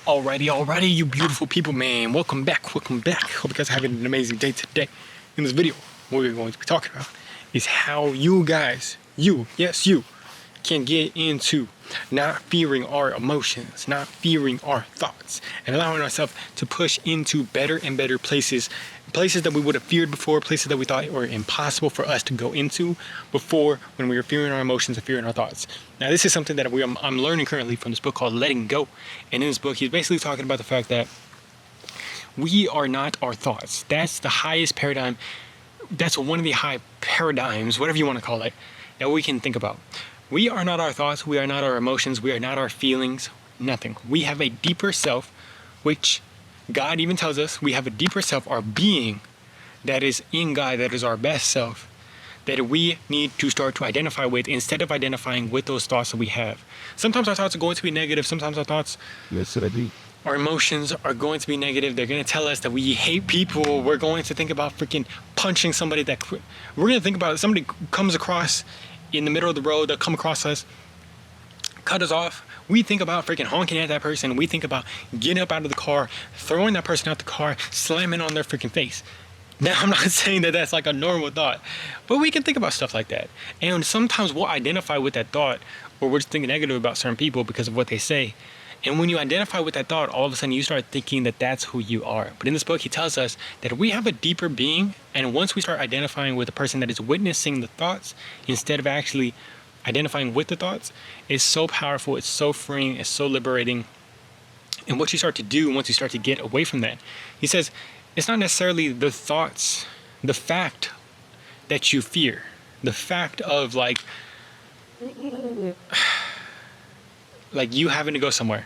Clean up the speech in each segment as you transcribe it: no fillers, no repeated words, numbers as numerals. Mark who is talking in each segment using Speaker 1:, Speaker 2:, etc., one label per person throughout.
Speaker 1: Alrighty, you beautiful people, man. Welcome back. Hope you guys are having an amazing day today. In this video, what we're going to be talking about is how you guys, you, can get into not fearing our emotions, not fearing our thoughts, and allowing ourselves to push into better and better places that we would have feared before, places that we thought were impossible for us to go into before, when we were fearing our emotions and fearing our thoughts. Now, this is something that I'm learning currently from this book called Letting Go. And in this book, he's basically talking about the fact that we are not our thoughts. That's the highest paradigm. That's one of the high paradigms, whatever you want to call it, that we can think about. We are not our thoughts. We are not our emotions. We are not our feelings. Nothing. We have a deeper self, which God even tells us we have a deeper self, our being that is in God, that is our best self, that we need to start to identify with instead of identifying with those thoughts that we have. Sometimes our thoughts are going to be negative. Sometimes our emotions are going to be negative. They're going to tell us that we hate people. We're going to think about freaking punching somebody. We're going to think about somebody comes across in the middle of the road, they'll come across us, cut us off. We think about freaking honking at that person. We think about getting up out of the car, throwing that person out the car, slamming on their freaking face. Now, I'm not saying that that's like a normal thought, but we can think about stuff like that. And sometimes we'll identify with that thought, or we're just thinking negative about certain people because of what they say. And when you identify with that thought, all of a sudden you start thinking that that's who you are. But in this book, he tells us that we have a deeper being. And once we start identifying with the person that is witnessing the thoughts, instead of actually identifying with the thoughts, is so powerful, it's so freeing, it's so liberating. And what you start to do once you start to get away from that, he says, it's not necessarily the thoughts, the fact that you fear, the fact of like you having to go somewhere.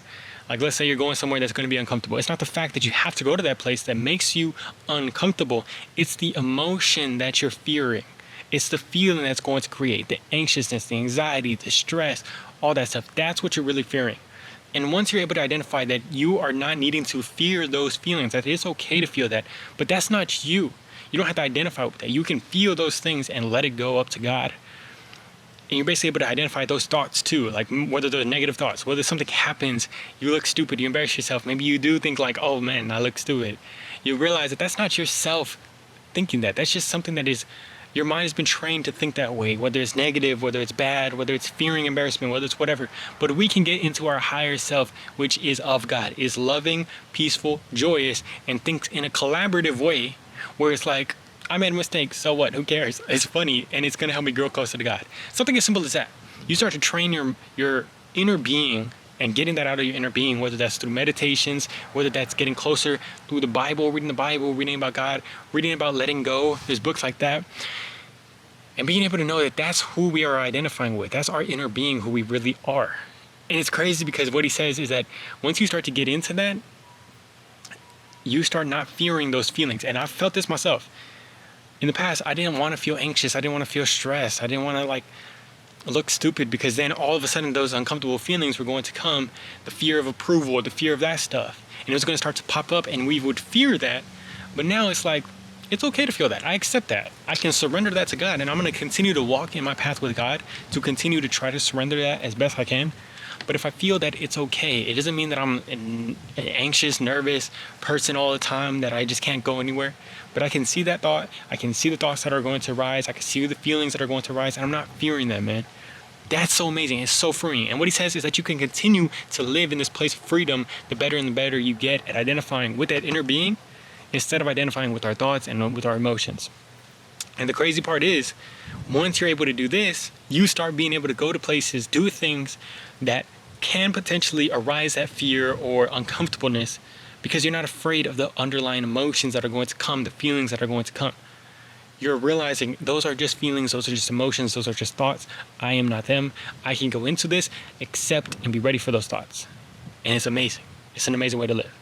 Speaker 1: Like, let's say you're going somewhere that's going to be uncomfortable. It's not the fact that you have to go to that place that makes you uncomfortable. It's the emotion that you're fearing. It's the feeling that's going to create the anxiousness, the anxiety, the stress, all that stuff. That's what you're really fearing. And once you're able to identify that you are not needing to fear those feelings, that it's okay to feel that, but that's not you. You don't have to identify with that. You can feel those things and let it go up to God. And you're basically able to identify those thoughts too, like whether they're negative thoughts, whether something happens, you look stupid, you embarrass yourself. Maybe you do think like, oh man, I look stupid. You realize that that's not yourself thinking that. That's just something that is, your mind has been trained to think that way, whether it's negative, whether it's bad, whether it's fearing embarrassment, whether it's whatever. But we can get into our higher self, which is of God, is loving, peaceful, joyous, and thinks in a collaborative way where it's like, I made a mistake, so what? Who cares? It's funny, and it's going to help me grow closer to God. Something as simple as that. You start to train your inner being and getting that out of your inner being, whether that's through meditations, whether that's getting closer through the Bible, reading about God, reading about letting go. There's books like that. And being able to know that that's who we are identifying with. That's our inner being, who we really are. And it's crazy because what he says is that once you start to get into that, you start not fearing those feelings. And I've felt this myself. In the past, I didn't want to feel anxious. I didn't want to feel stressed. I didn't want to look stupid, because then all of a sudden those uncomfortable feelings were going to come, the fear of approval, the fear of that stuff. And it was going to start to pop up, and we would fear that. But now it's like, it's okay to feel that. I accept that. I can surrender that to God, and I'm going to continue to walk in my path with God, to continue to try to surrender that as best I can. But if I feel that it's okay, it doesn't mean that I'm an anxious, nervous person all the time, that I just can't go anywhere. But I can see that thought. I can see the thoughts that are going to rise. I can see the feelings that are going to rise. And I'm not fearing them, man. That's so amazing. It's so freeing. And what he says is that you can continue to live in this place of freedom the better and the better you get at identifying with that inner being, instead of identifying with our thoughts and with our emotions. And the crazy part is, once you're able to do this, you start being able to go to places, do things that can potentially arise that fear or uncomfortableness, because you're not afraid of the underlying emotions that are going to come, the feelings that are going to come. You're realizing those are just feelings, those are just emotions, those are just thoughts. I am not them. I can go into this, accept, and be ready for those thoughts. And it's amazing. It's an amazing way to live.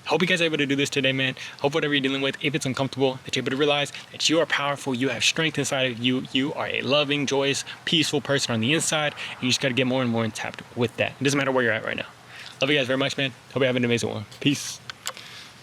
Speaker 1: Hope you guys are able to do this today, man. Hope whatever you're dealing with, if it's uncomfortable, that you're able to realize that you are powerful, you have strength inside of you, you are a loving, joyous, peaceful person on the inside, and you just got to get more and more in tap with that. It doesn't matter where you're at right now. Love you guys very much, man. Hope you have an amazing one. Peace.